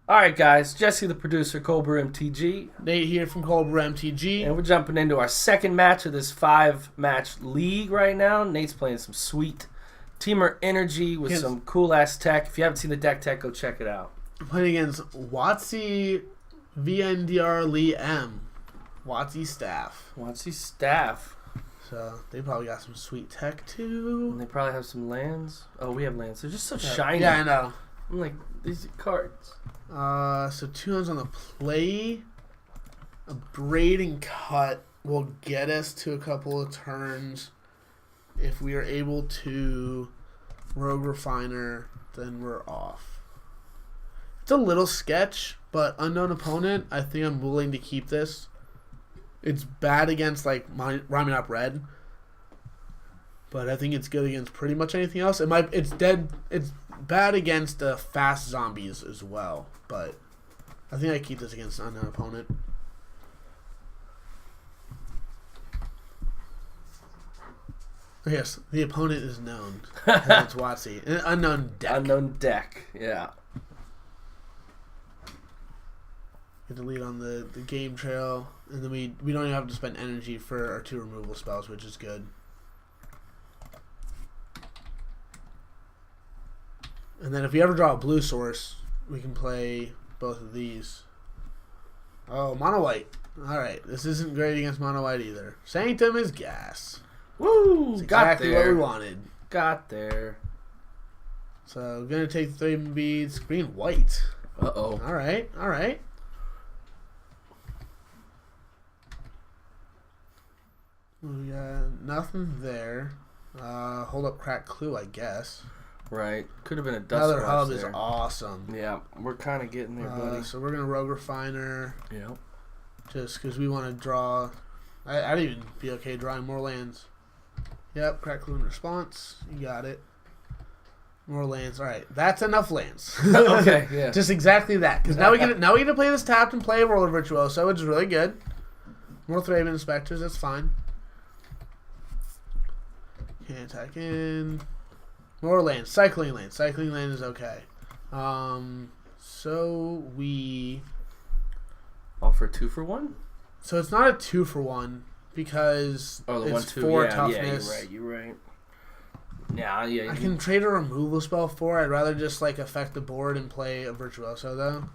All right, guys. Jesse, the producer, Cobra MTG. Nate here from Cobra MTG. And we're jumping into our second match of this 5-match league right now. Nate's playing some sweet Temur Energy with some cool-ass tech. If you haven't seen the deck tech, go check it out. I'm playing against WOTC VNDR Lee M. WOTC staff. WOTC staff. So they probably got some sweet tech too. And they probably have some lands. Oh, we have lands. They're just so shiny. Yeah, I know. I'm like, these are cards. So 2 hands on the play. A braid and cut will get us to a couple of turns. If we are able to Rogue Refiner, then we're off. It's a little sketch, but unknown opponent, I think I'm willing to keep this. It's bad against like rhyming up red, but I think it's good against pretty much anything else. It's bad against fast zombies as well, but I think I keep this against an unknown opponent. Yes, the opponent is known. It's WOTC. An unknown deck. Unknown deck, yeah. Get the lead on the game trail, and then we don't even have to spend energy for our 2 removal spells, which is good. And then if we ever draw a blue source, we can play both of these. Oh, mono white. Alright, this isn't great against mono white either. Sanctum is gas. Woo! That's Got exactly there. what we wanted. Got there. So, I'm going to take the 3 beads. Green white. Uh-oh. Alright, alright. We got nothing there. Hold up crack clue, I guess. Right. Could have been a dust Another squash hub there. is awesome. Yeah, we're kind of getting there, buddy. So we're going to Rogue Refiner. Yep. Just because we want to draw. I'd even be okay drawing more lands. Yep, crack clue in response. You got it. More lands. All right, that's enough lands. Okay, yeah. Just exactly that. Because now we get to play this tapped and play Roller Virtuoso, which is really good. More Thraben Inspectors, that's fine. Can't attack in. More lands. Cycling land. Cycling land is okay. So we offer 2 for 1? So it's not a 2 for 1 because it's 4 toughness. Yeah, you're right. Yeah. I can trade a removal spell for it. I'd rather just like affect the board and play a Virtuoso though.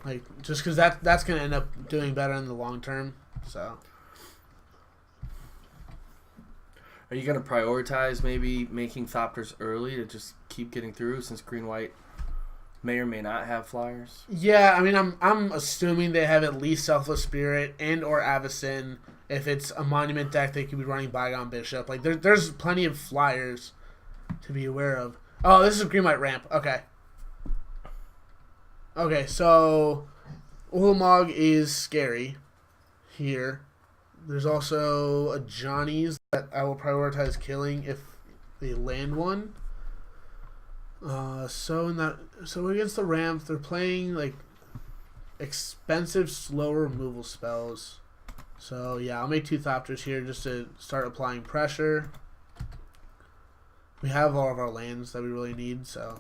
Like just because that's gonna end up doing better in the long term. So. Are you going to prioritize maybe making Thopters early to just keep getting through since green-white may or may not have flyers? Yeah, I mean, I'm assuming they have at least Selfless Spirit and or Avacyn. If it's a Monument deck, they could be running Bygone Bishop. Like, there's plenty of flyers to be aware of. Oh, this is a green-white ramp. Okay. Okay, so Ulamog is scary here. There's also Ajani's that I will prioritize killing if they land one. So against the ramp, they're playing like expensive, slow removal spells. So yeah, I'll make 2 Thopters here just to start applying pressure. We have all of our lands that we really need, so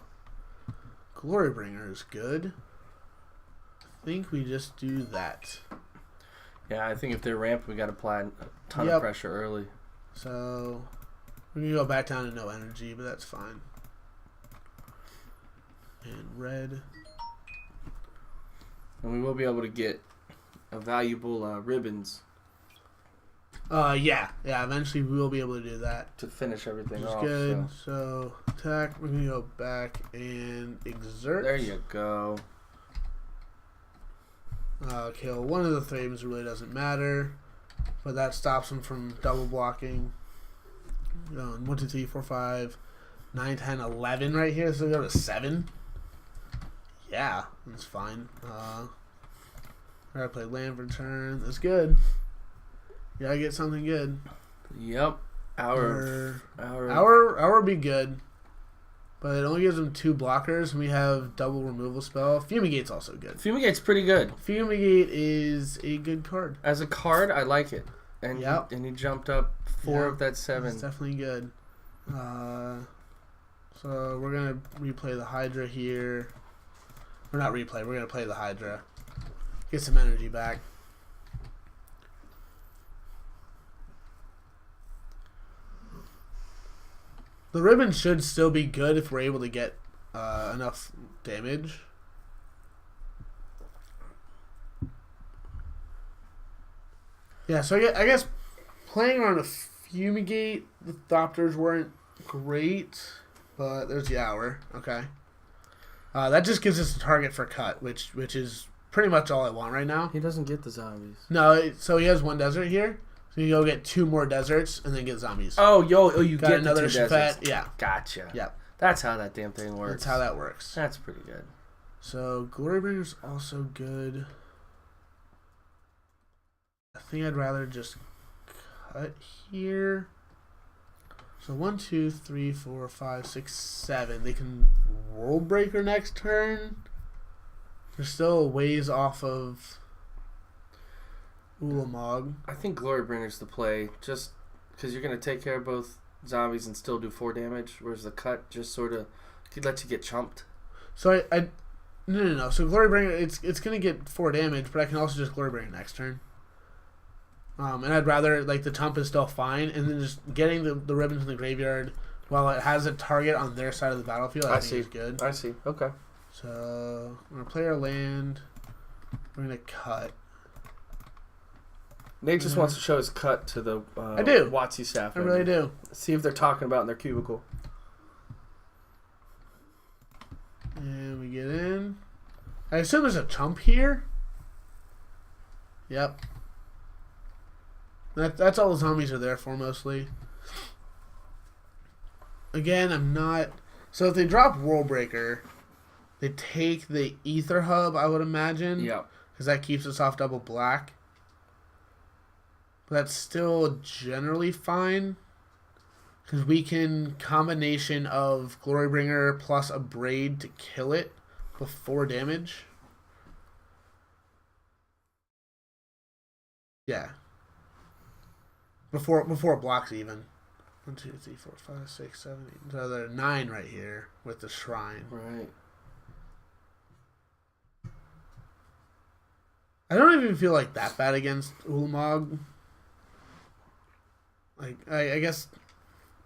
Glorybringer is good. I think we just do that. Yeah, I think if they're ramped, we got to apply a ton of pressure early. So we're going to go back down to no energy, but that's fine. And red. And we will be able to get a valuable ribbons. Yeah, eventually we will be able to do that. To finish everything Which is off. good. So attack, we're going to go back and exert. There you go. Kill one of the Thrabens really doesn't matter, but that stops him from double blocking. 1, 2, 3, 4, 5, 9, 10, 11 right here, so we go to 7. Yeah, that's fine. I play land for turn. That's good. You gotta get something good. Yep. Hour would be good. But it only gives them 2 blockers, and we have double removal spell. Fumigate's also good. Fumigate's pretty good. Fumigate is a good card. As a card, I like it. And he jumped up 4 of that 7. It's definitely good. So we're going to replay the Hydra here. Or not replay. We're gonna play the Hydra. Get some energy back. The ribbon should still be good if we're able to get enough damage. Yeah, so I guess playing around a Fumigate, the Thopters weren't great, but there's the Hour. Okay. That just gives us a target for cut, which is pretty much all I want right now. He doesn't get the zombies. No, so he has one desert here. So you go get 2 more deserts and then get zombies. Oh, you Got get another the 2 deserts. Yeah. Gotcha. Yep. That's how that damn thing works. That's how that works. That's pretty good. So Glorybringer's also good. I think I'd rather just cut here. So 1, 2, 3, 4, 5, 6, 7. They can World Breaker next turn. They're still a ways off of Ulamog. I think Glorybringer's the play, just because you're going to take care of both zombies and still do 4 damage, whereas the cut just sort of could let you get chumped. So no. So Glorybringer, it's going to get 4 damage, but I can also just Glorybringer next turn. And I'd rather, like, the chump is still fine, and then just getting the ribbons in the graveyard while it has a target on their side of the battlefield, I think is good. I see. Okay. So, I'm going to play our land. We're going to cut. Nate just wants to show his cut to the I do. WOTC staff. I really do. See if they're talking about in their cubicle. And we get in. I assume there's a chump here. Yep. That's all the zombies are there for, mostly. Again, I'm not... So if they drop World Breaker, they take the Ether Hub, I would imagine. Yep. Because that keeps us off double black. But that's still generally fine. Because we can combination of Glorybringer plus a Braid to kill it before damage. Yeah. Before it blocks even. 1, 2, 3, 4, 5, 6, 7, 8. So there are 9 right here with the shrine. Right. I don't even feel like that bad against Ulamog. Like I guess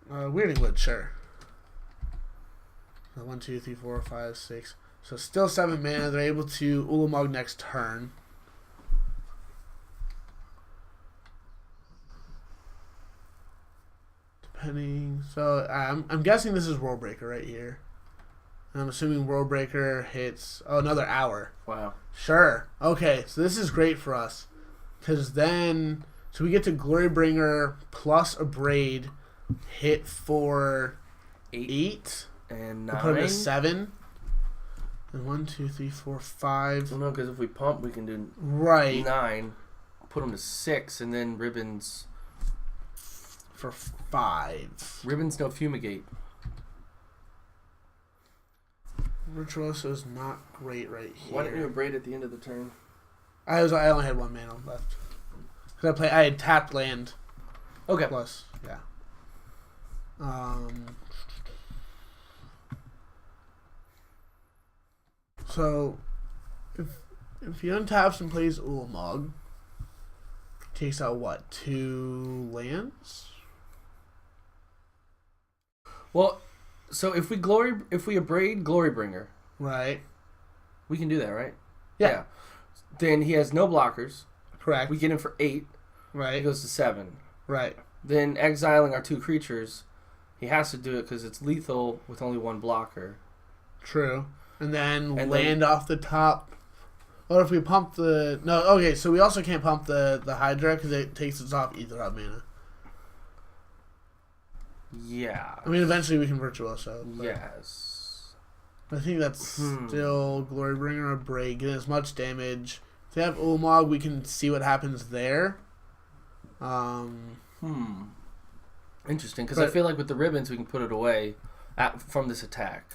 Weirding Wood, sure. 1, 2, 3, 4, 5, 6. So still 7 mana. They're able to Ulamog next turn. So I'm guessing this is World Breaker right here. I'm assuming World Breaker hits another Hour. Wow. Sure. Okay, so this is great for us. Because then... So we get to Glorybringer plus a Braid hit for 8. And 9. We put him to 7. And 1, 2, 3, 4, 5. Well, no, because if we pump, we can do right 9. Put him to 6, and then ribbons... For 5. Ribbons no Fumigate. Virtuoso is not great right here. Why didn't you Braid at the end of the turn? I only had 1 mana left. Because I had tapped land. Okay. Plus, yeah. So, if he untaps and plays Ulamog, takes out what? 2 lands? Well, so if we abrade Glorybringer, Right. we can do that, right? Yeah. Then he has no blockers. Correct. We get him for 8. He Right. goes to 7. Right. Then exiling our 2 creatures, he has to do it because it's lethal with only 1 blocker. True. And then And land off the top. Or if we pump the... No, okay, so we also can't pump the Hydra because it takes us off Ether Hub mana. Yeah. I mean, eventually we can Virtuoso. Yes. I think that's still Glorybringer or Braid. Get as much damage. If they have Ulamog, we can see what happens there. Interesting, because I feel like with the ribbons we can put it away from this attack.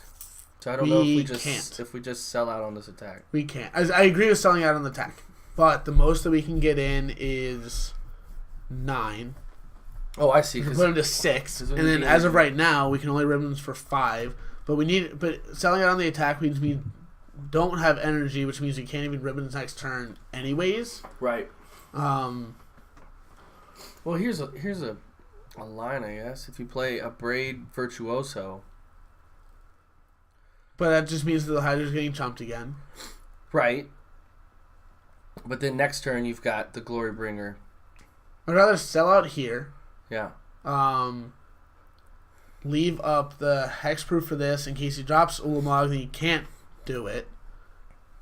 So I don't know if we just sell out on this attack. We can't. I agree with selling out on the attack, but the most that we can get in is 9. Oh, I see. We can put them to 6, and then as of right now, we can only ribbons for 5. But selling out on the attack means we don't have energy, which means you can't even ribbons next turn anyways. Right. Um, Well, here's a line, I guess. If you play a Braid Virtuoso. but that just means that the Hydra's getting chumped again. Right. But then next turn you've got the Glorybringer. I'd rather sell out here. Yeah. Leave up the hexproof for this in case he drops Ulamog, then he can't do it.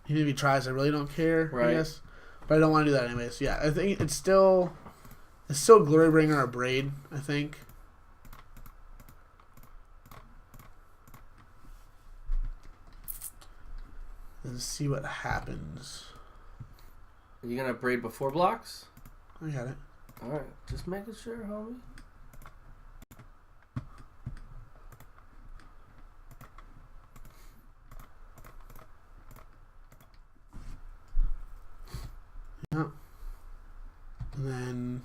Even if he tries, I really don't care. Right. I guess, but I don't want to do that anyways. Yeah, I think it's still Glorybringer or Braid. I think. Let's see what happens. Are you gonna Braid before blocks? I got it. All right, just making sure, homie. Yeah. And then,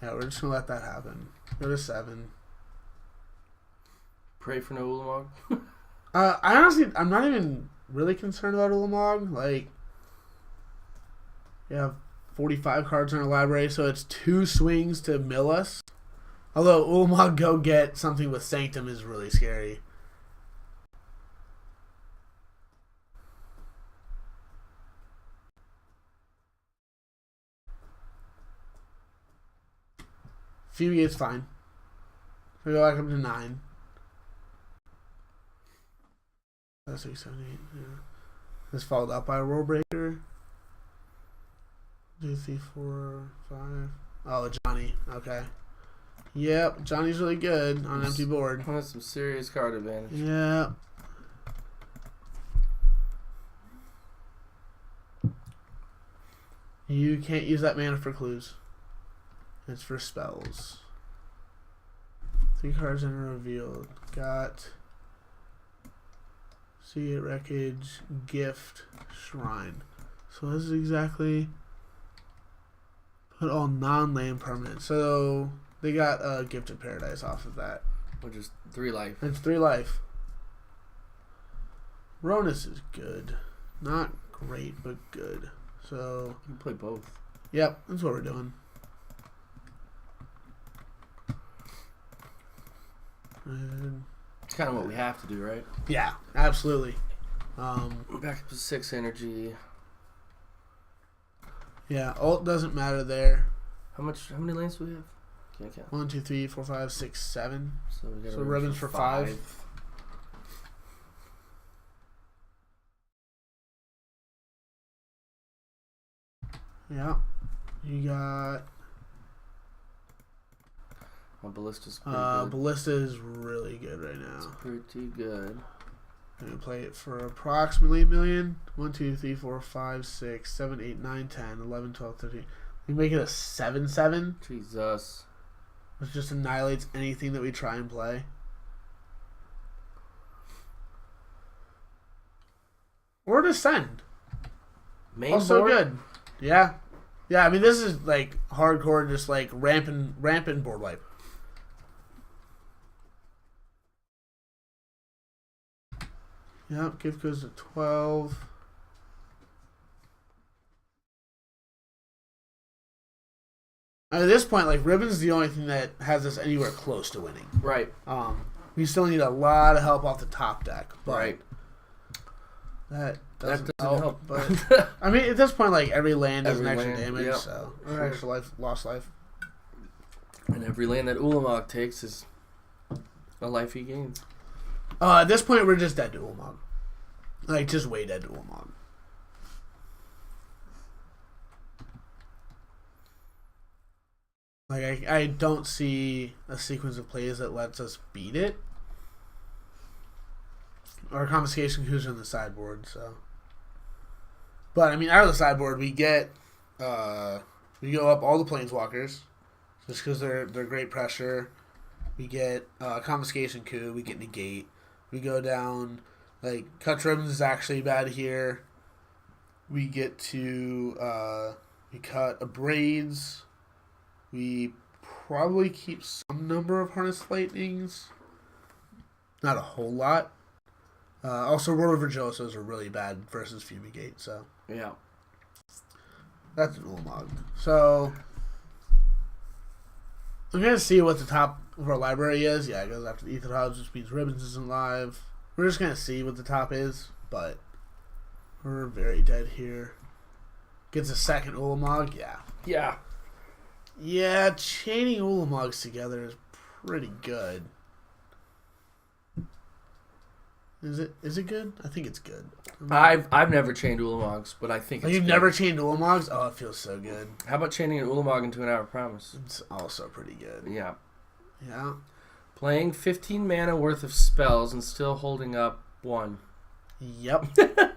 yeah, we're just gonna let that happen. Go to 7. Pray for no Ulamog. I honestly, I'm not even really concerned about Ulamog. Like, we have 45 cards in our library, so it's 2 swings to mill us. Although Ulamog go get something with Sanctum is really scary. Fumigate's fine. We go back up to 9. That's 6, 7, 8. Yeah. This followed up by a Rule Breaker. 2, 3, 4, 5. Oh, Ajani. Okay. Yep, Johnny's really good on an empty board. That's some serious card advantage. Yeah. You can't use that mana for clues. It's for spells. 3 cards in a revealed. Got See It, Wreckage, Gift, Shrine. So this is exactly put all non-land permanent. So they got a Gifted Paradise off of that. Which is 3 life. It's 3 life. Ronus is good. Not great, but good. So You can play both. yep, that's what we're doing. And It's kind of what we have to do, right? yeah, absolutely. Back up to 6 energy. Yeah, ult doesn't matter there. How many lands do we have? Can't count. 1, 2, 3, 4, 5, 6, 7. So we got So ribbons for 5. Yeah. You got My Ballista's pretty good. Ballista is really good right It's now. pretty good. I'm gonna play it for approximately a million. 1, 2, 3, 4, 5, 6, 7, 8, 9, 10, 11, 12, 13. We make it a 7/7, Jesus. which just annihilates anything that we try and play. Or Descend. Main Also board? good. Yeah. Yeah, I mean, this is like hardcore, just like rampant board wipe. Yep, gift goes to 12. At this point, like, Ribbon's the only thing that has us anywhere close to winning. Right. We still need a lot of help off the top deck. But Right. That That doesn't doesn't help. help. But I mean, at this point, like, every land does an Every extra land, damage, yep. so or Sure. extra life, lost life. And every land that Ulamog takes is a life he gains. At this point, we're just dead to Ulamog. Like, just way dead to Ulamog. Like, I don't see a sequence of plays that lets us beat it. Or Confiscation Who's on the sideboard, so. But, I mean, out of the sideboard, we get, we go up all the Planeswalkers, just because they're great pressure. We get Confiscation Coup, we get Negate. We go down, like, Cut Ribbons is actually bad here. We get to, we cut a Braids. We probably keep some number of Harness Lightnings. Not a whole lot. Also, Roto Virtuosos are really bad versus Fumigate, so Yeah. that's an Ulamog. So I'm gonna see what the top of our library is. Yeah, it goes after the Ether Hubs, which means Ribbons isn't live. We're just gonna see what the top is, but we're very dead here. Gets a second Ulamog, yeah. Yeah. Yeah, chaining Ulamogs together is pretty good. Is it good? I think it's good. I've never chained Ulamogs, but I think it's You've good. never chained Ulamogs? Oh, it feels so good. How about chaining an Ulamog into an Hour of Promise? It's also pretty good. Yeah. Yeah. Playing 15 mana worth of spells and still holding up 1. Yep. It's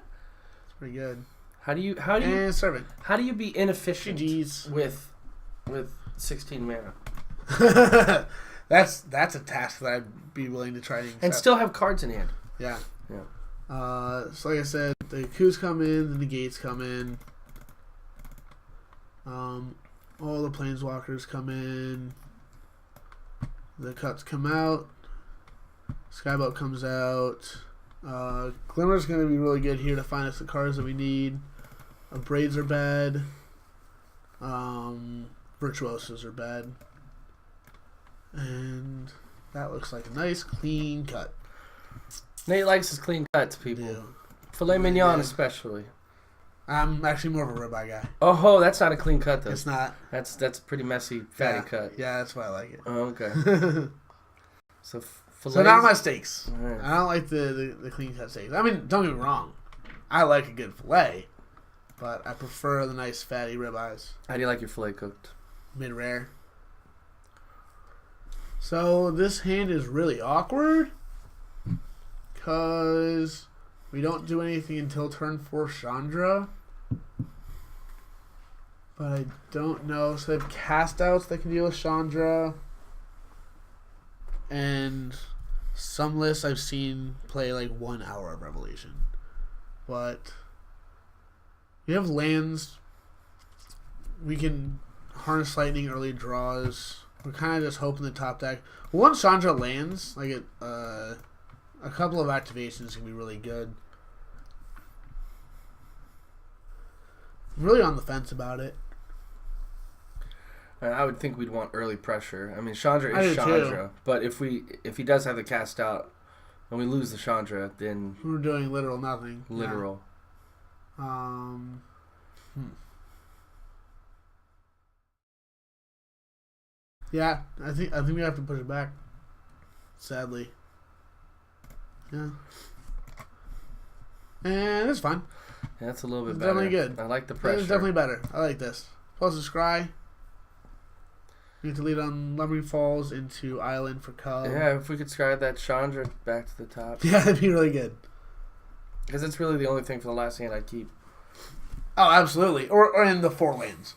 pretty good. How do you And Servant. how do you be inefficient GG's. with 16 mana That's a task that I'd be willing to try to accept. and still have cards in hand? Yeah. Yeah. So like I said, the coups come in, the negates come in. All the planeswalkers come in. The cuts come out. Skyboat comes out. Glimmer's going to be really good here to find us the cards that we need. Braids are bad. Virtuosos are bad. And that looks like a nice clean cut. Nate likes his clean cuts, people. Yeah. Filet mignon, especially. I'm actually more of a ribeye guy. Oh, that's not a clean cut though. It's not. That's a pretty messy, fatty cut. Yeah, that's why I like it. Oh, okay. So So not my steaks. Right. I don't like the clean cut steaks. I mean, don't get me wrong. I like a good filet, but I prefer the nice fatty ribeyes. How do you like your filet cooked? Mid rare. So this hand is really awkward because we don't do anything until turn 4 Chandra. But I don't know. So they have cast outs that can deal with Chandra. And some lists I've seen play like 1 hour of Revelation. But we have lands. We can harness lightning early draws. We're kind of just hoping the top deck. Once Chandra lands, like a couple of activations can be really good. I'm really on the fence about it. I would think we'd want early pressure. I mean, Chandra I is do Chandra, too. but if he does have the cast out and we lose the Chandra, then We're doing literal nothing. literal. Yeah. Yeah, I think we have to push it back. Sadly. Yeah. And it's fine. Yeah, that's a little bit It's better. definitely good. I like the pressure. It's definitely better. I like this. Plus a scry. We need to lead on Lumbering Falls into Island for Cub. Yeah, if we could scry that Chandra back to the top. Yeah, that'd be really good. Because it's really the only thing for the last hand I'd keep. Oh, absolutely. Or in the 4 lanes.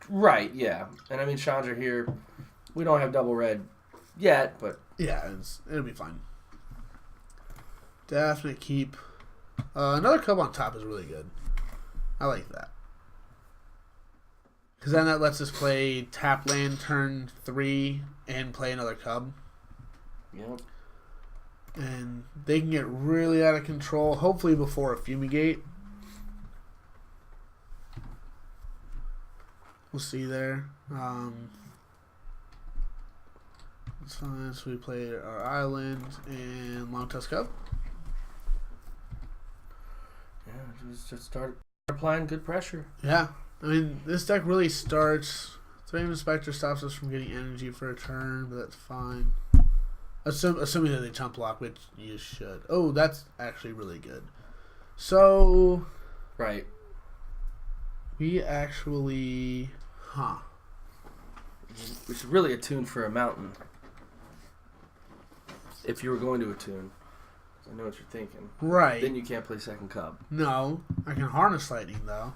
Right, yeah. And I mean, Chandra here, we don't have double red yet, but... Yeah, it'll be fine. Definite keep. Another Cub on top is really good. I like that. Because then that lets us play tap land turn 3 and play another Cub. Yep. And they can get really out of control, hopefully before a Fumigate. We'll see there. That's fine. So we play our Island and Long Tusk Cub. Yeah, just start applying good pressure. Yeah. I mean, this deck really starts... Flame Inspector stops us from getting energy for a turn, but that's fine. Assuming that they chump block, which you should. Oh, that's actually really good. So... Right. We actually... We should really attune for a mountain. If you were going to attune. I know what you're thinking. Right. Then you can't play second Cub. No. I can Harness Lightning, though.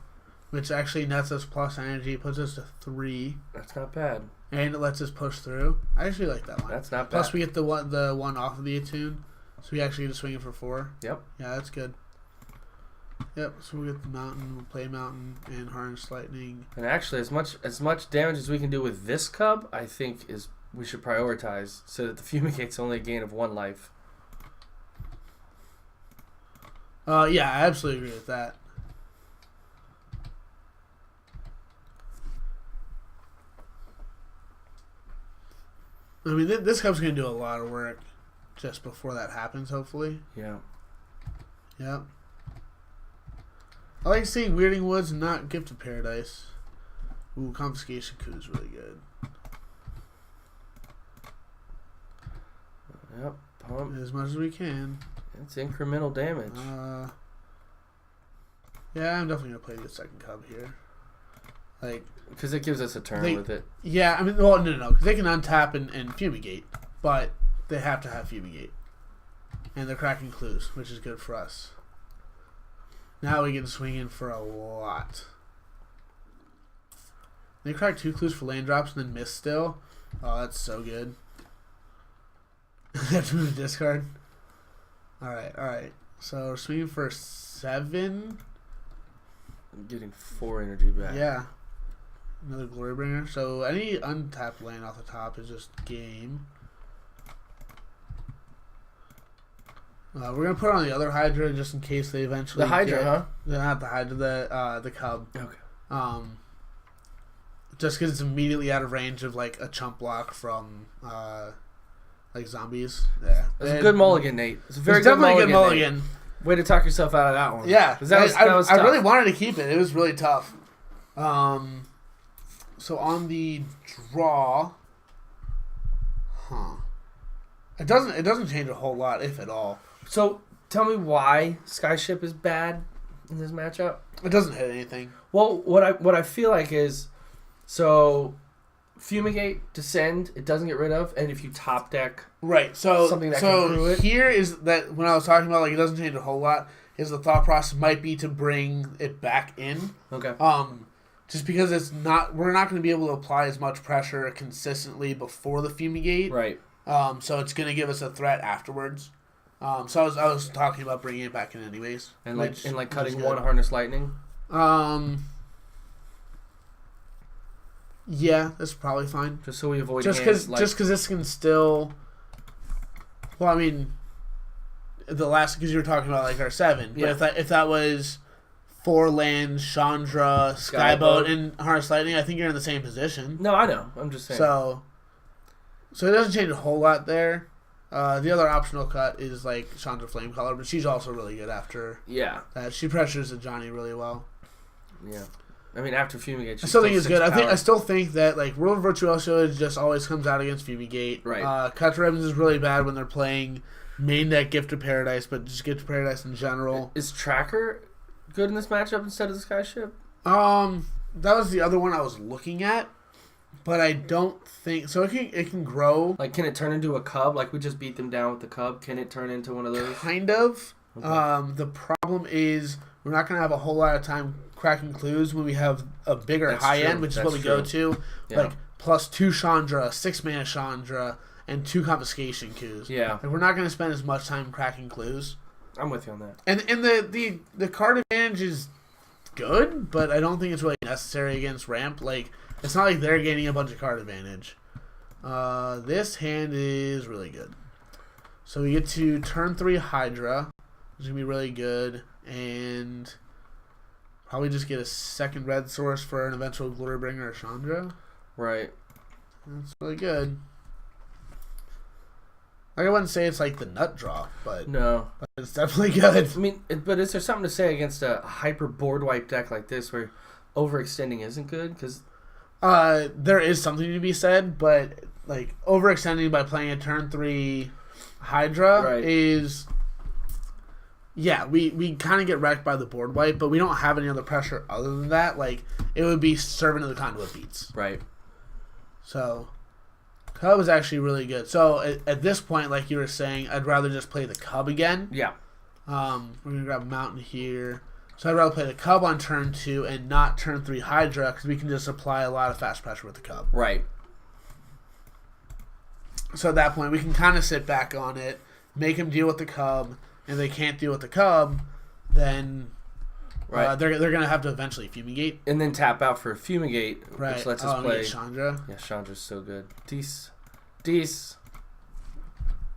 Which actually nets us plus energy, puts us to 3. That's not bad. And it lets us push through. I actually like that one. That's not bad. Plus we get the one off of the attune. So we actually get to swing it for 4. Yep. Yeah, that's good. Yep, so we get the mountain, we'll play mountain and Harness Lightning. And actually, as much damage as we can do with this Cub, I think we should prioritize so that the Fumigate's only a gain of 1 life. Yeah, I absolutely agree with that. I mean, this cup's going to do a lot of work just before that happens, hopefully. Yeah. Yep. I like seeing Weirding Woods and not Gift of Paradise. Ooh, Confiscation Coup is really good. Yep. Pump. As much as we can. It's incremental damage. Yeah, I'm definitely going to play the second cub here. Like, because it gives us a turn with it. Yeah, I mean, well, no. Because they can untap and fumigate. But they have to have fumigate. And they're cracking clues, which is good for us. Now we get to swing in for a lot. They crack 2 clues for land drops and then miss still. Oh, that's so good. They have to move the discard. Alright. So we're swinging for 7. I'm getting 4 energy back. Yeah. Another Glory Bringer. So any untapped land off the top is just game. We're going to put on the other Hydra just in case they eventually... The Hydra, huh? Not the Hydra, the Cub. Okay. Just because it's immediately out of range of, like, a chump block from, like, zombies. Yeah. It's a good mulligan, Nate. It's a very good mulligan. Definitely a good mulligan. Way to talk yourself out of that one. Yeah. That was tough. I really wanted to keep it. It was really tough. So on the draw... It doesn't change a whole lot, if at all. So, tell me why Skyship is bad in this matchup. It doesn't hit anything. Well, what I feel like is, so Fumigate, Descend, it doesn't get rid of, and if you top deck something that can brew it. Here is that when I was talking about like it doesn't change a whole lot, is the thought process might be to bring it back in. Okay. Just because we're not going to be able to apply as much pressure consistently before the Fumigate. Right. So it's going to give us a threat afterwards. So I was talking about bringing it back in anyways. And cutting one Harness Lightning? Yeah, that's probably fine. Just so we avoid just because this can still... Well, I mean, because you were talking about like our 7. Yeah. But if that was 4 lands, Chandra, Skyboat, and Harness Lightning, I think you're in the same position. No, I know. I'm just saying. So it doesn't change a whole lot there. The other optional cut is like Chandra Flamecaller, but she's also really good after that. She pressures Ajani really well. Yeah. I mean, after Fumigate, I still think it's good. I still think that like World of Virtuoso just always comes out against Fumigate. Right. Cut to Ribbons is really bad when they're playing main deck Gift of Paradise, but just Gift of Paradise in general. Is Tracker good in this matchup instead of the Skyship? That was the other one I was looking at, but I don't think so. It can grow. Like, can it turn into a Cub? Like we just beat them down with the Cub. Can it turn into one of those? Kind of. Okay. The problem is we're not going to have a whole lot of time cracking clues when we have a bigger high end, which is what we go to. Yeah. Like plus 2 Chandra, 6 mana Chandra, and 2 Confiscation Coups. Yeah. Like, we're not going to spend as much time cracking clues. I'm with you on that. And the card advantage is good, but I don't think it's really necessary against Ramp. Like, it's not like they're gaining a bunch of card advantage. This hand is really good. So we get to turn 3 Hydra, which is going to be really good, and probably just get a second red source for an eventual Glorybringer or Chandra. Right. That's really good. Like, I wouldn't say it's like the nut draw, but no, it's definitely good. I mean, but is there something to say against a hyper board wipe deck like this where overextending isn't good? Because there is something to be said, but like overextending by playing a turn 3 Hydra is... Yeah, we kind of get wrecked by the board wipe, but we don't have any other pressure other than that. Like, it would be Servant of the Conduit beats. Right. So, Cub is actually really good. So, at this point, like you were saying, I'd rather just play the Cub again. Yeah. We're going to grab a Mountain here. So, I'd rather play the Cub on turn 2 and not turn 3 Hydra, because we can just apply a lot of fast pressure with the Cub. Right. So, at that point, we can kind of sit back on it, make him deal with the Cub. If they can't deal with the Cub, then they're going to have to eventually Fumigate. And then tap out for a Fumigate, which lets us play... Chandra. Yeah, Chandra's so good. Deece.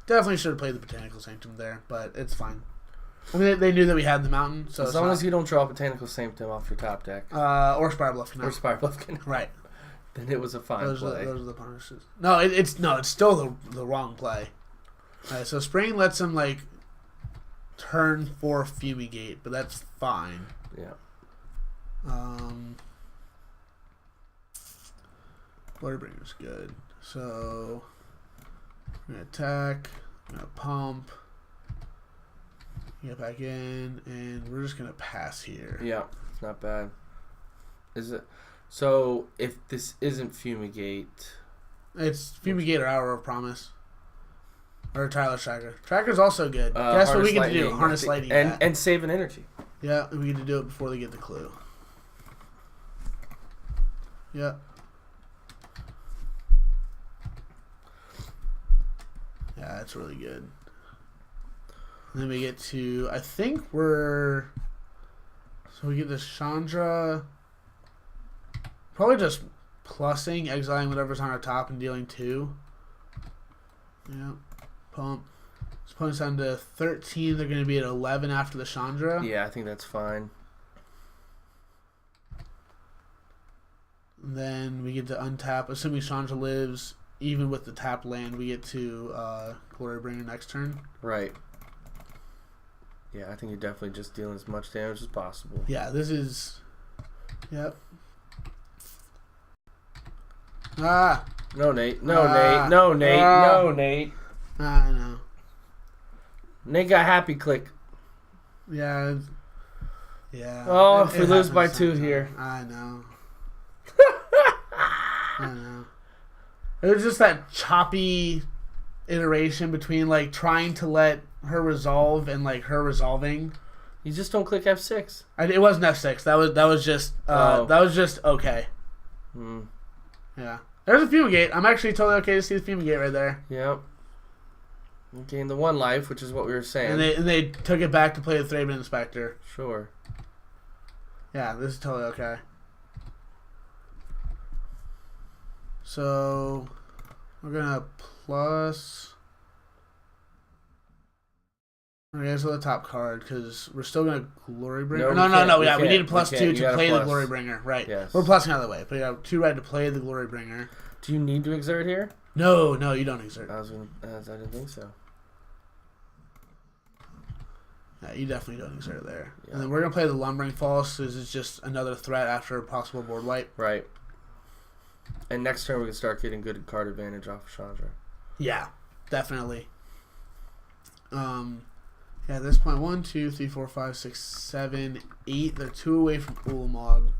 Definitely should have played the Botanical Sanctum there, but it's fine. I mean, they knew that we had the mountain, so as long as you don't draw Botanical Sanctum off your top deck, or Spire Bluff Canal, right? Then it was a fine play. Those are the punishes. No, it's still the wrong play. All right, so Spring lets him like turn 4 Fumigate, but that's fine. Yeah. Glorbringer's good. So I'm gonna attack. I'm gonna pump. Get back in, and we're just gonna pass here. Yeah, not bad. Is it? So if this isn't Fumigate, it's Fumigate or Hour of Promise, or Tyler's Tracker. Tracker's also good. That's what we get to do. Harness Lightning and save an energy. Yeah, and we get to do it before they get the clue. Yeah. Yeah, that's really good. And then we get to, I think so we get this Chandra, probably just plussing, exiling whatever's on our top and dealing 2. Yeah, pump. This opponent's down to 13, they're going to be at 11 after the Chandra. Yeah, I think that's fine. And then we get to untap, assuming Chandra lives, even with the tapped land, we get to Glorybringer next turn. Right. Yeah, I think you're definitely just dealing as much damage as possible. Yeah, this is... Yep. Ah! No, Nate. No, Nate. No, Nate. No, Nate. I know. Nate got happy click. Yeah. Yeah. Oh, if we lose by 2 here. I know. I know. It was just that choppy iteration between, like, trying to let her resolve and, like, her resolving. You just don't click F6. It wasn't F6. That was just okay. Yeah. There's a Fumigate. I'm actually totally okay to see the Fumigate right there. Yep. You gained the 1 life, which is what we were saying. And they took it back to play the Thraben Inspector. Sure. Yeah, this is totally okay. So we're gonna plus. Okay, so the top card because we're still gonna Glorybringer. No. Yeah, we need a +2 to play the Glorybringer. Right. Yes. We're plussing out of the way, but you have 2 red to play the Glorybringer. Do you need to exert here? No, you don't exert. I didn't think so. Yeah, you definitely don't exert there. Yeah. And then we're gonna play the Lumbering Falls because it's just another threat after a possible board wipe. Right. And next turn we can start getting good card advantage off of Chandra. Yeah, definitely. Yeah, at this point, 1, 2, 3, 4, 5, 6, 7, 8. They're 2 away from Ulamog.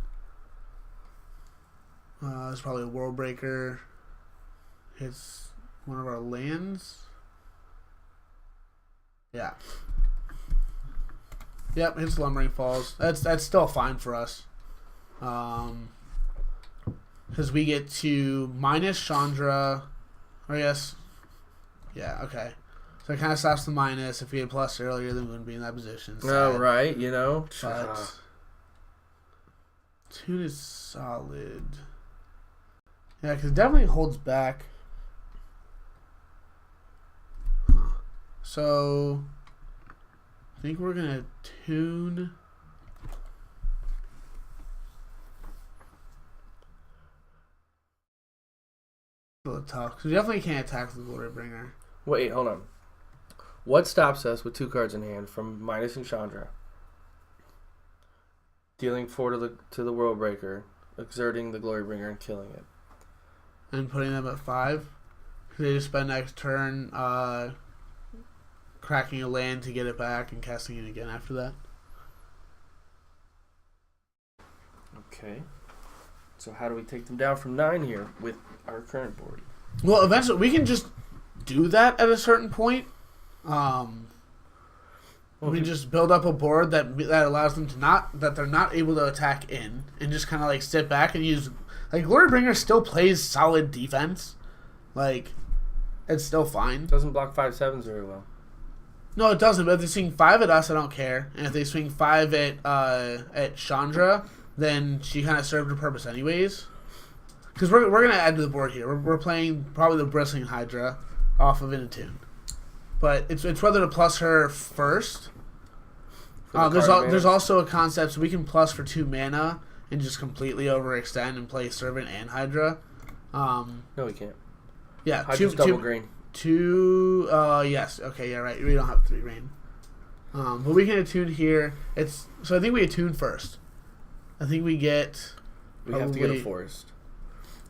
It's probably a World Breaker. Hits one of our lands. Yeah. Yep, hits Lumbering Falls. That's still fine for us. Because we get to minus Chandra. Or yes. Yeah, okay. So it kind of stops the minus. If we had plus earlier, then we wouldn't be in that position. Oh, right, you know. But Tune is solid. Yeah, because it definitely holds back. Huh. So I think we're going to Tune. A little tough, because we definitely can't attack the Glorybringer. Wait, hold on. What stops us with 2 cards in hand from minusing Chandra, dealing 4 to the World Breaker, exerting the Glorybringer, and killing it? And putting them at 5? They just spend next turn cracking a land to get it back and casting it again after that. Okay. So how do we take them down from 9 here with our current board? Well, eventually we can just do that at a certain point. We just build up a board that allows them that they're not able to attack in, and just kind of like sit back and use, like, Glorybringer still plays solid defense, like it's still fine. Doesn't block 5/7s very well. No, it doesn't. But if they swing 5 at us, I don't care. And if they swing 5 at Chandra, then she kind of served her purpose anyways. Because we're gonna add to the board here. We're playing probably the Bristling Hydra off of Inatune. But it's whether to plus her first There's also a concept so we can plus for 2 mana and just completely overextend and play Servant and Hydra. No, we can't. Yeah, Hydra's double green. 2. Yes. Okay. Yeah. Right. We don't have 3 rain. But we can attune here. So I think we attune first. I think we get. We have to get a forest.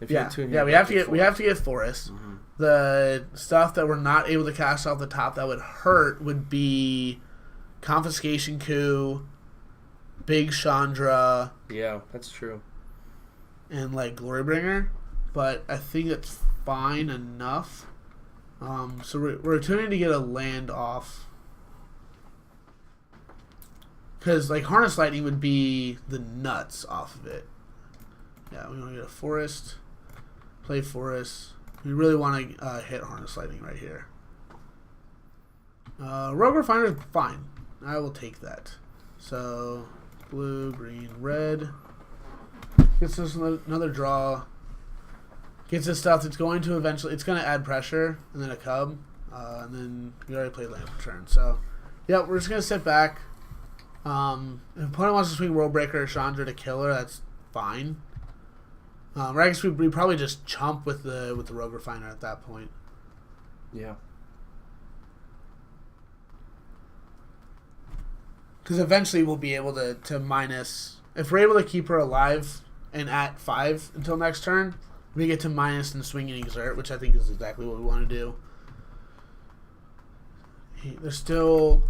If you attune, we have to get forest. Mm-hmm. The stuff that we're not able to cast off the top that would hurt would be Confiscation Coup, Big Chandra. Yeah, that's true. And like Glorybringer, but I think it's fine enough. So we're attuning to get a land off. Because, like, Harness Lightning would be the nuts off of it. Yeah, we want to get a forest. Play forest. We really want to hit Harness Lightning right here. Rogue Refiner's fine. I will take that. So, blue, green, red. Gets us another draw. Gets us stuff that's going to eventually... It's going to add pressure, and then a cub. And then we already played land for turn. So, yeah, we're just going to sit back. If the opponent wants to swing Worldbreaker or Chandra to kill her, that's fine. I guess we probably just chump with the Rogue Refiner at that point. Yeah. Because eventually we'll be able to minus... If we're able to keep her alive and at 5 until next turn, we get to minus and swing and exert, which I think is exactly what we want to do. There's still...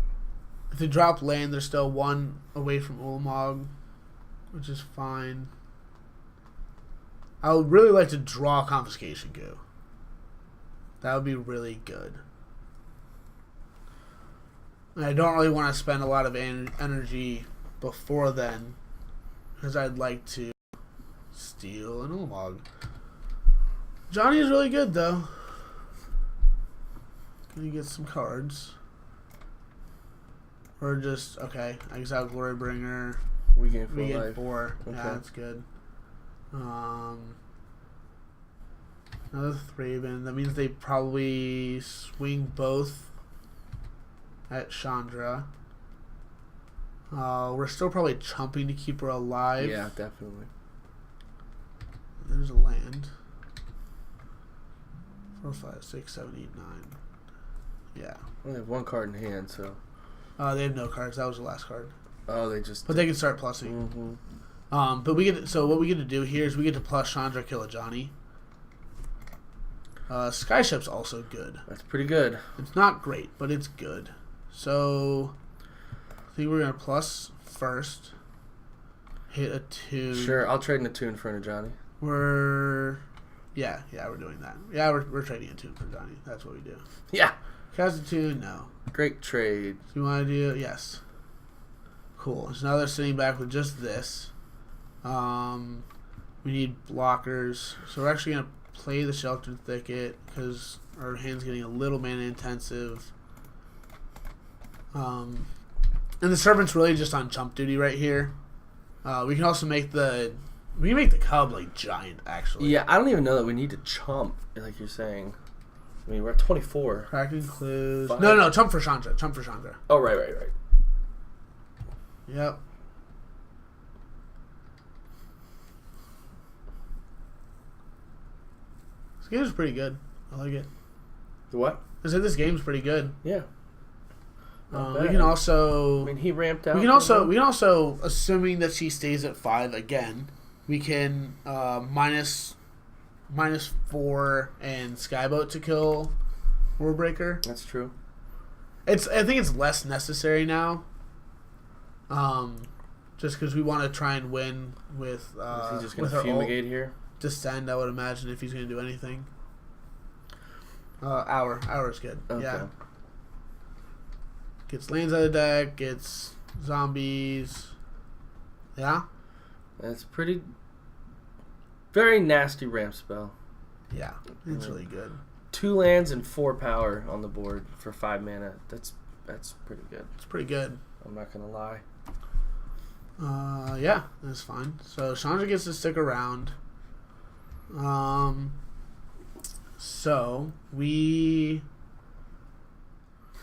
If they drop land, they're still 1 away from Ulamog, which is fine. I would really like to draw Confiscation Coup. That would be really good. And I don't really want to spend a lot of energy before then, because I'd like to steal an Ulamog. Johnny is really good, though. Can you get some cards? Or just, okay, exile Glorybringer. We get 4. Okay. Yeah, that's good. Another Thraben. That means they probably swing both at Chandra. We're still probably chumping to keep her alive. Yeah, definitely. There's a land. 4, 5, 6, 7, 8, 9. Yeah. We only have 1 card in hand, so... They have no cards. That was the last card. Oh, they just... But they can start plussing. Mm-hmm. But we get... So what we get to do here is we get to plus Chandra, kill Ajani. Skyship's also good. That's pretty good. It's not great, but it's good. So... I think we're going to plus first. Hit a tune. Sure, I'll trade an attune for an Ajani. Yeah, we're doing that. Yeah, we're trading a tune for Ajani. That's what we do. Yeah. Cast a tune? No. Great trade. Do you want to do it? Yes. Cool. So now they're sitting back with just this. We need blockers. So we're actually going to play the Sheltered Thicket because our hand's getting a little mana intensive. And the Servant's really just on chump duty right here. We can also make the cub like giant, actually. Yeah, I don't even know that we need to chump, like you're saying. I mean, we're at 24. Cracking clues. No, chump for Chandra. Oh, right. Yep. This game's pretty good. I like it. The what? I said this game's pretty good. Yeah. We can also... I mean, he ramped out. We can also, assuming that she stays at 5 again, we can minus 4 and Skyboat to kill Worldbreaker. That's true. I think it's less necessary now. Just because we want to try and win with. Is he just going to fumigate here? Descend, I would imagine, if he's going to do anything. Hour is good. Okay. Yeah. Gets lands out of the deck. Gets zombies. Yeah. That's pretty. Very nasty ramp spell. Yeah, it's really good. 2 lands and 4 power on the board for 5 mana. That's pretty good. It's pretty good. I'm not gonna lie. Yeah, that's fine. So Chandra gets to stick around. So we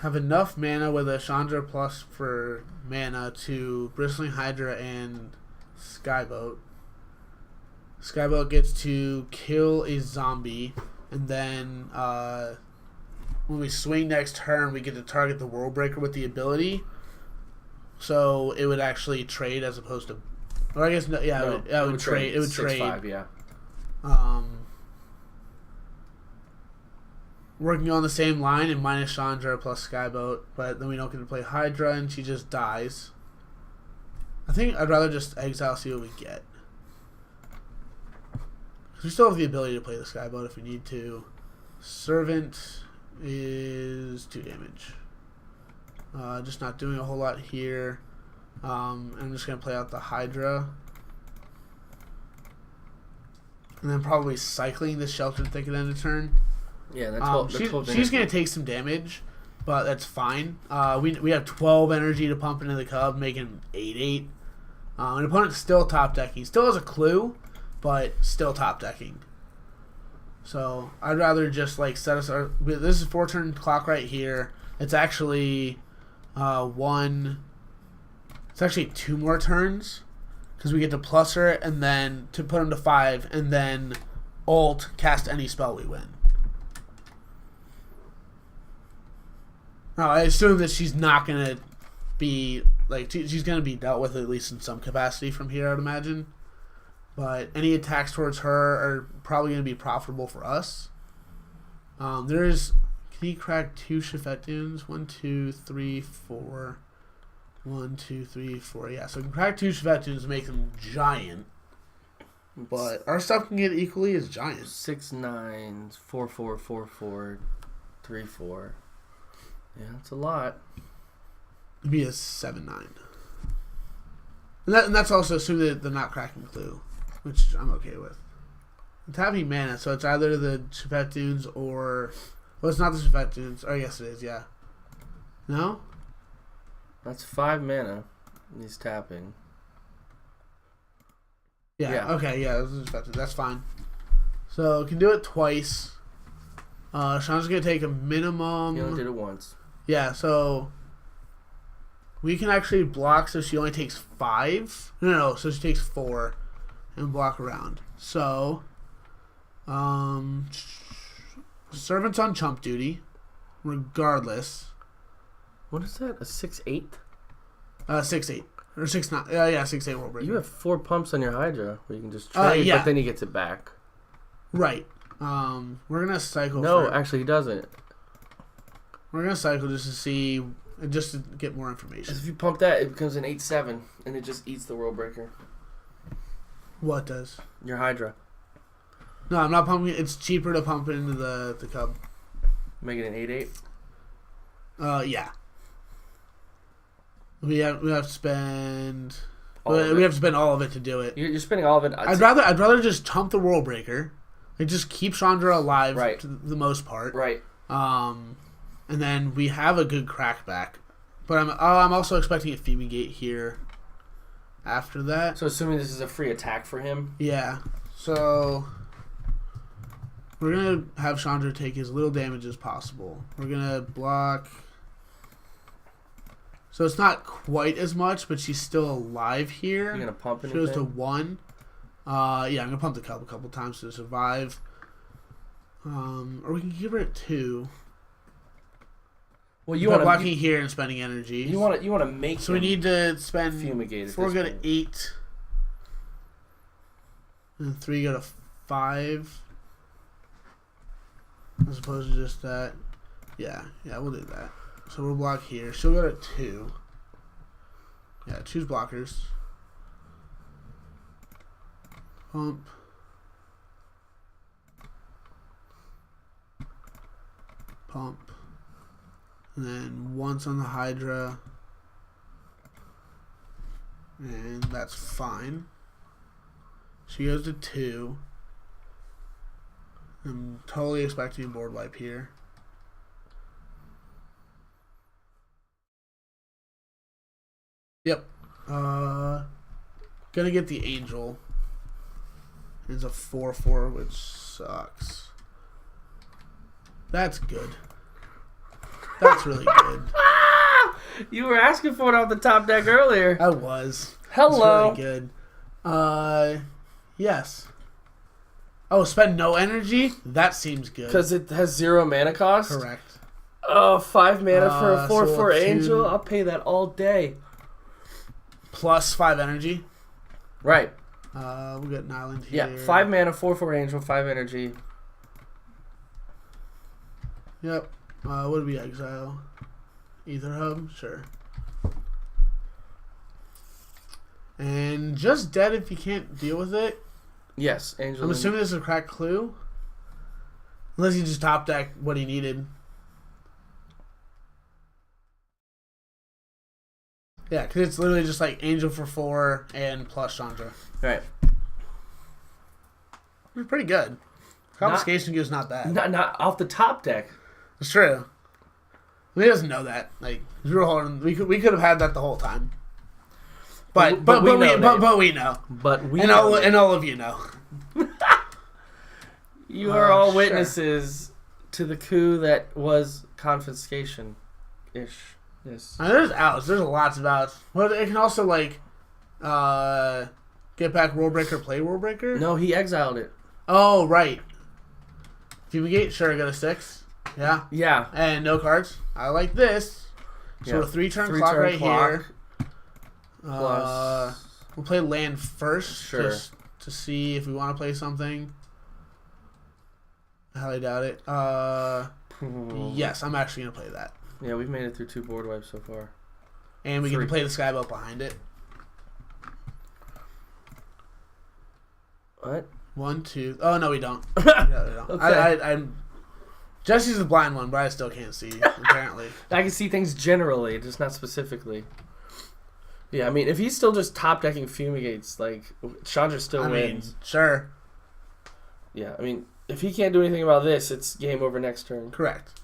have enough mana with a Chandra plus for mana to Bristling Hydra and Skyboat. Skyboat gets to kill a zombie, and then when we swing next turn, we get to target the World Breaker with the ability. So it would actually trade as opposed to, or I guess no, yeah, no, it would trade. It would 6/5, trade. yeah. Working on the same line and minus Chandra plus Skyboat, but then we don't get to play Hydra and she just dies. I think I'd rather just exile, see what we get. Because we still have the ability to play the Skyboat if we need to. Servant is 2 damage. Just not doing a whole lot here. I'm just going to play out the Hydra. And then probably cycling the Sheltered Thicket end of turn. Yeah, that's she's going to take some damage, but that's fine. We have 12 energy to pump into the Cub, making 8/8. An opponent's still top decking. Still has a clue, but still top decking. So I'd rather just like set us our. This is 4-turn clock right here. It's actually one. It's actually 2 more turns because we get to plus her and then to put him to 5 and then ult cast any spell we win. Now, I assume that she's not going to be, like, she's going to be dealt with at least in some capacity from here, I'd imagine. But any attacks towards her are probably going to be profitable for us. Can he crack 2 Shafet Dunes? 1, 2, 3, 4. 1, 2, 3, 4. Yeah, so we can crack 2 Shafet Dunes and make them giant. But our stuff can get equally as giant. 6 9s, 4 4 4 4, 3 4. Yeah, that's a lot. It'd be a 7/9. And that's also assuming that they're not cracking clue, which I'm okay with. It's having mana, so it's either the Shafet Dunes or... Well, it's not the Shafet Dunes. Oh, yes, it is, yeah. No? That's 5 mana. He's tapping. Yeah. Okay, yeah, that's fine. So, can do it twice. Sean's going to take a minimum... You only did it once. Yeah, so... We can actually block, so she only takes 5. No, so she takes 4 and block around. So, Servant's on chump duty, regardless. What is that? A 6/8? 6/8 or 6/9. Yeah, 6/8 World Breaker. You have 4 pumps on your Hydra where you can just trade, but then he gets it back. Right. We're gonna cycle. No, actually, he doesn't. We're gonna cycle just to see, just to get more information. If you pump that, it becomes an 8/7, and it just eats the World Breaker. What does? Your Hydra. No, I'm not pumping it. It's cheaper to pump it into the Cub. Make it an 8/8. Yeah. We have to spend. We have to spend all of it to do it. You're spending all of it. I'd rather just chump the World Breaker. Like, just keep Chandra alive right. to the most part. Right. And then we have a good crackback. But I'm also expecting a Fumigate here after that. So assuming this is a free attack for him? Yeah. So we're going to have Chandra take as little damage as possible. We're going to block. So it's not quite as much, but she's still alive here. You're going to pump anything? She goes to 1. Yeah, I'm going to pump the Cub a couple times to survive. Or we can give her at 2. Well, you want blocking here and spending energy. You want to make. So we need to spend Fumigate. 4 go to 8, and 3 go to 5, as opposed to just that. Yeah, we'll do that. So we'll block here. She'll go to 2. Yeah, choose blockers. Pump. Pump. And then once on the Hydra. And that's fine. She goes to 2. I'm totally expecting a board wipe here. Yep. Gonna get the Angel. It's a 4/4, which sucks. That's good. That's really good. You were asking for it off the top deck earlier. I was. Hello. That's really good. Yes. Oh, spend no energy? That seems good. Because it has 0 mana cost? Correct. Oh, 5 mana for a 4/4 so angel? I'll pay that all day. Plus 5 energy. Right. We'll get an island here. Yeah, 5 mana, 4/4 angel, 5 energy. Yep. What do we exile? Ether Hub? Sure. And just dead if you can't deal with it. Yes, angel. I'm assuming this is a cracked clue. Unless you just top deck what he needed. Yeah, because it's literally just like Angel for 4 and plus Chandra. Right. It's pretty good. Confiscation gives not bad. Not off the top deck. It's true. He doesn't know that. Like we were holding, we could have had that the whole time. But we know. But we and know. all of you know. You are all witnesses to the coup that was confiscation-ish. Yes. There's outs. There's lots of outs. Well, it can also like get back World Breaker, play World Breaker. No, he exiled it. Oh right. Fumigate, sure, I got a 6. Yeah. Yeah. And no cards. I like this. So a 3-turn clock right here. Plus. We'll play land first, Sure. just to see if we want to play something. I highly doubt it. Yes, I'm actually gonna play that. Yeah, we've made it through 2 board wipes so far. And we get to play the Skyboat behind it. What? 1, 2. Oh no, we don't. No, we don't. Okay. I'm. Jesse's the blind one, but I still can't see. Apparently, I can see things generally, just not specifically. Yeah, I mean, if he's still just top decking Fumigates, like Chandra still wins. Sure. Yeah, I mean, if he can't do anything about this, it's game over next turn. Correct.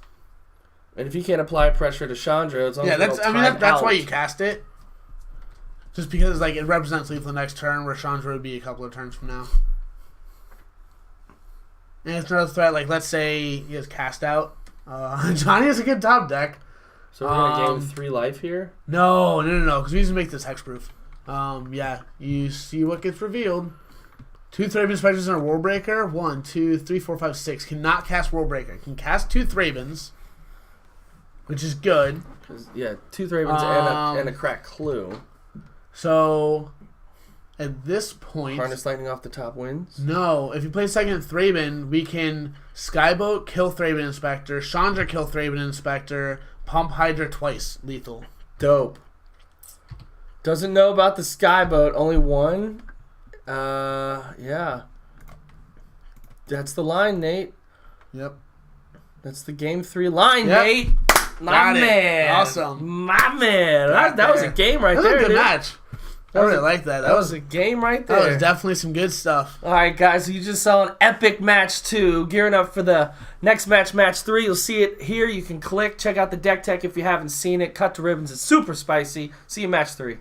And if he can't apply pressure to Chandra, it's yeah. That's why you cast it. Just because like it represents lethal next turn, where Chandra would be a couple of turns from now. And it's another threat. Like let's say he has cast out. Johnny has a good top deck. So we're gonna gain 3 life here. No, because we need to make this hexproof. Yeah. You see what gets revealed. 2 Thraben Spectres and a World Breaker. 1, 2, 3, 4, 5, 6. Cannot cast World Breaker. Can cast 2 Thrabens, which is good. Yeah, 2 Thrabens and a crack clue. So, at this point... Harness Lightning off the top wins? No. If you play second Thraben, we can Skyboat, kill Thraben Inspector, Chandra, kill Thraben Inspector, Pump Hydra twice, lethal. Dope. Doesn't know about the Skyboat, only 1. Yeah. That's the line, Nate. Yep. That's the game 3 line, Yep. Nate. Got it. Man. Awesome. My man. That was a game right that there. That was a good dude. match. I really like that. That was a game right there. That was definitely some good stuff. All right, guys. So you just saw an epic match 2. Gearing up for the next match 3. You'll see it here. You can click. Check out the deck tech if you haven't seen it. Cut to ribbons. It's super spicy. See you match 3.